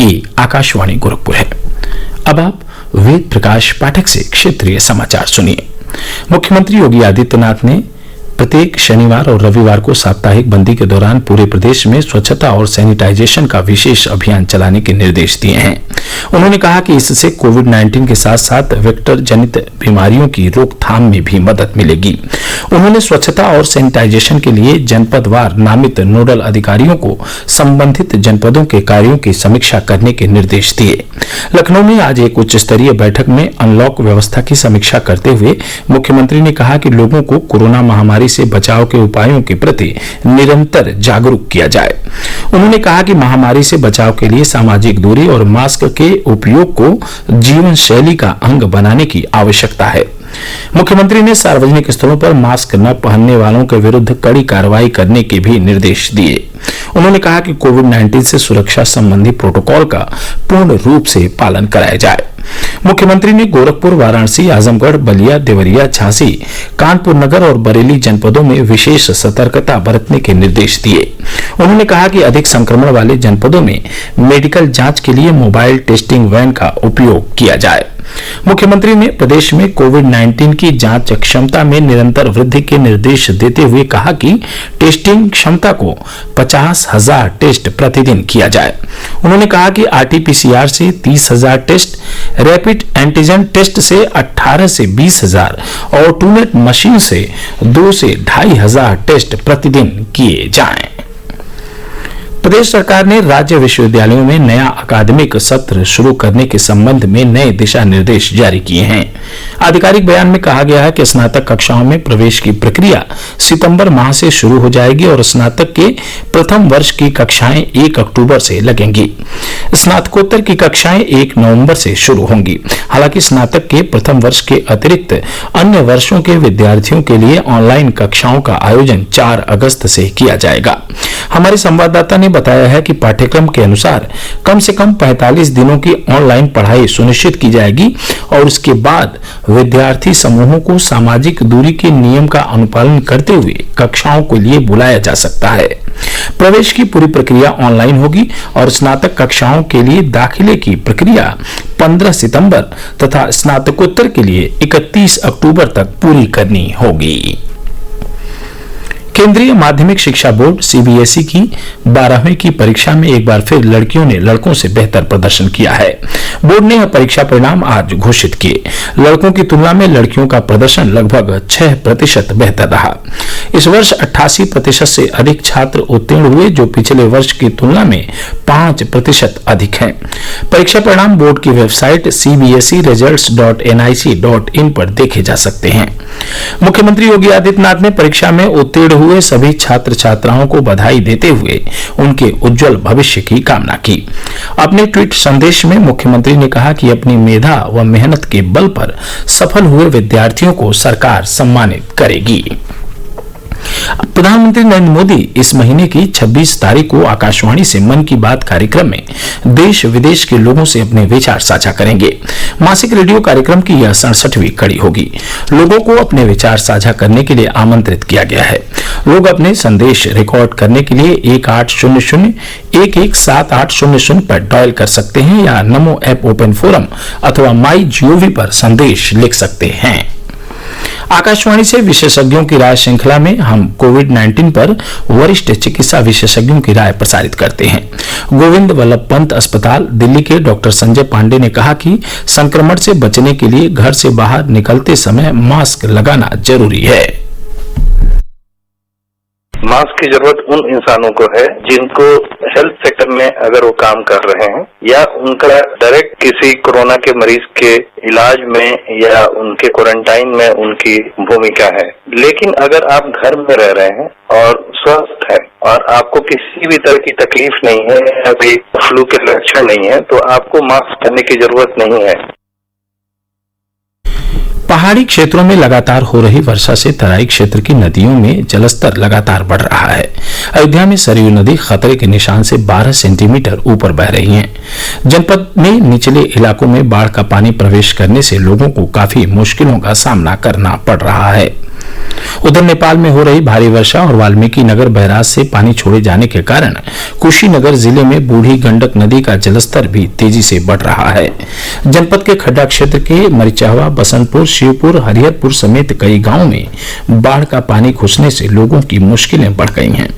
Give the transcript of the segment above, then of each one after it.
ये आकाशवाणी गोरखपुर है। अब आप वेद प्रकाश पाठक से क्षेत्रीय समाचार सुनिए। मुख्यमंत्री योगी आदित्यनाथ ने प्रत्येक शनिवार और रविवार को साप्ताहिक बंदी के दौरान पूरे प्रदेश में स्वच्छता और सैनिटाइजेशन का विशेष अभियान चलाने के निर्देश दिए हैं। उन्होंने कहा कि इससे कोविड-19 के साथ साथ वेक्टर जनित बीमारियों की रोकथाम में भी मदद मिलेगी। उन्होंने स्वच्छता और सैनिटाइजेशन के लिए जनपदवार नामित नोडल अधिकारियों को संबंधित जनपदों के कार्यों की समीक्षा करने के निर्देश दिए। लखनऊ में आज एक उच्च स्तरीय बैठक में अनलॉक व्यवस्था की समीक्षा करते हुए मुख्यमंत्री ने कहा कि लोगों को कोरोना महामारी से बचाव के उपायों के प्रति निरंतर जागरूक किया जाए। उन्होंने कहा कि महामारी से बचाव के लिए सामाजिक दूरी और मास्क के उपयोग को जीवन शैली का अंग बनाने की आवश्यकता है। मुख्यमंत्री ने सार्वजनिक स्थलों पर मास्क न पहनने वालों के विरुद्ध कड़ी कार्रवाई करने के भी निर्देश दिए। उन्होंने कहा कि कोविड-19 से सुरक्षा संबंधी प्रोटोकॉल का पूर्ण रूप से पालन कराया जाए। मुख्यमंत्री ने गोरखपुर, वाराणसी, आजमगढ़, बलिया, देवरिया, झांसी, कानपुर नगर और बरेली जनपदों में विशेष सतर्कता बरतने के निर्देश दिए। उन्होंने कहा कि अधिक संक्रमण वाले जनपदों में मेडिकल जांच के लिए मोबाइल टेस्टिंग वैन का उपयोग किया जाए। मुख्यमंत्री ने प्रदेश में कोविड-19 की जांच क्षमता में निरंतर वृद्धि के निर्देश देते हुए कहा कि टेस्टिंग क्षमता को 50,000 टेस्ट प्रतिदिन किया जाए। उन्होंने कहा कि आरटी-पीसीआर से 30,000 टेस्ट, रैपिड एंटीजन टेस्ट से 18 से 20,000 और टूनेट मशीन से 2 से 2,500 टेस्ट प्रतिदिन किए जाएं। प्रदेश सरकार ने राज्य विश्वविद्यालयों में नया अकादमिक सत्र शुरू करने के संबंध में नए दिशा निर्देश जारी किए हैं। आधिकारिक बयान में कहा गया है कि स्नातक कक्षाओं में प्रवेश की प्रक्रिया सितंबर माह से शुरू हो जाएगी और स्नातक के प्रथम वर्ष की कक्षाएं 1 अक्टूबर से लगेंगी। स्नातकोत्तर की कक्षाएं 1 नवंबर से शुरू होंगी। हालांकि स्नातक के प्रथम वर्ष के अतिरिक्त अन्य वर्षों के विद्यार्थियों के लिए ऑनलाइन कक्षाओं का आयोजन 4 अगस्त से किया जाएगा। हमारे संवाददाता ने बताया है कि पाठ्यक्रम के अनुसार कम से कम 45 दिनों की ऑनलाइन पढ़ाई सुनिश्चित की जाएगी और उसके बाद विद्यार्थी समूहों को सामाजिक दूरी के नियम का अनुपालन करते हुए कक्षाओं के लिए बुलाया जा सकता है। प्रवेश की पूरी प्रक्रिया ऑनलाइन होगी और स्नातक कक्षाओं के लिए दाखिले की प्रक्रिया 15 सितंबर तथा स्नातकोत्तर के लिए 31 अक्टूबर तक पूरी करनी होगी। केंद्रीय माध्यमिक शिक्षा बोर्ड सीबीएसई की 12वीं की परीक्षा में एक बार फिर लड़कियों ने लड़कों से बेहतर प्रदर्शन किया है। बोर्ड ने यह परीक्षा परिणाम आज घोषित किए। लड़कों की तुलना में लड़कियों का प्रदर्शन लगभग 6% बेहतर रहा। इस वर्ष 88% से अधिक छात्र उत्तीर्ण हुए, जो पिछले वर्ष की तुलना में 5% अधिक हैं। परीक्षा परिणाम बोर्ड की वेबसाइट cbseresults.nic.in पर देखे जा सकते हैं। मुख्यमंत्री योगी आदित्यनाथ ने परीक्षा में उत्तीर्ण हुए सभी छात्र छात्राओं को बधाई देते हुए उनके उज्जवल भविष्य की कामना की। अपने ट्वीट संदेश में मुख्यमंत्री ने कहा कि अपनी मेधा व मेहनत के बल पर सफल हुए विद्यार्थियों को सरकार सम्मानित करेगी। प्रधानमंत्री नरेंद्र मोदी इस महीने की 26 तारीख को आकाशवाणी से मन की बात कार्यक्रम में देश विदेश के लोगों से अपने विचार साझा करेंगे। मासिक रेडियो कार्यक्रम की यह 67वीं कड़ी होगी। लोगों को अपने विचार साझा करने के लिए आमंत्रित किया गया है। लोग अपने संदेश रिकॉर्ड करने के लिए 1800-117800 पर डायल कर सकते हैं या नमो ऐप ओपन फोरम अथवा माई जीओवी पर संदेश लिख सकते हैं। आकाशवाणी से विशेषज्ञों की राय श्रृंखला में हम कोविड-19 पर वरिष्ठ चिकित्सा विशेषज्ञों की राय प्रसारित करते हैं। गोविंद वल्लभ पंत अस्पताल दिल्ली के डॉक्टर संजय पांडे ने कहा कि संक्रमण से बचने के लिए घर से बाहर निकलते समय मास्क लगाना जरूरी है। मास्क की जरूरत उन इंसानों को है जिनको हेल्थ सेक्टर में अगर वो काम कर रहे हैं या उनका डायरेक्ट किसी कोरोना के मरीज के इलाज में या उनके क्वारंटाइन में उनकी भूमिका है। लेकिन अगर आप घर में रह रहे हैं और स्वस्थ है और आपको किसी भी तरह की तकलीफ नहीं है, अभी फ्लू के लक्षण नहीं है, तो आपको मास्क पहनने की जरूरत नहीं है। पहाड़ी क्षेत्रों में लगातार हो रही वर्षा से तराई क्षेत्र की नदियों में जलस्तर लगातार बढ़ रहा है। अयोध्या में सरयू नदी खतरे के निशान से 12 सेंटीमीटर ऊपर बह रही है। जनपद में निचले इलाकों में बाढ़ का पानी प्रवेश करने से लोगों को काफी मुश्किलों का सामना करना पड़ रहा है। उधर नेपाल में हो रही भारी वर्षा और वाल्मीकि नगर बैराज से पानी छोड़े जाने के कारण कुशीनगर जिले में बूढ़ी गंडक नदी का जलस्तर भी तेजी से बढ़ रहा है। जनपद के खड्डा क्षेत्र के मरिचावा, बसंतपुर, शिवपुर, हरिहरपुर समेत कई गांवों में बाढ़ का पानी घुसने से लोगों की मुश्किलें बढ़ गई हैं।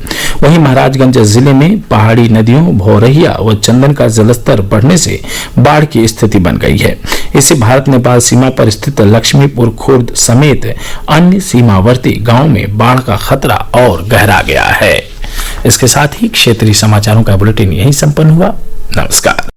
वहीं महाराजगंज जिले में पहाड़ी नदियों भौरहिया व चंदन का जलस्तर बढ़ने से बाढ़ की स्थिति बन गई है। इससे भारत नेपाल सीमा पर स्थित लक्ष्मीपुर खुर्द समेत अन्य सीमावर्ती गांव में बाढ़ का खतरा और गहरा गया है। इसके साथ ही क्षेत्रीय समाचारों का बुलेटिन यहीं संपन्न हुआ। नमस्कार।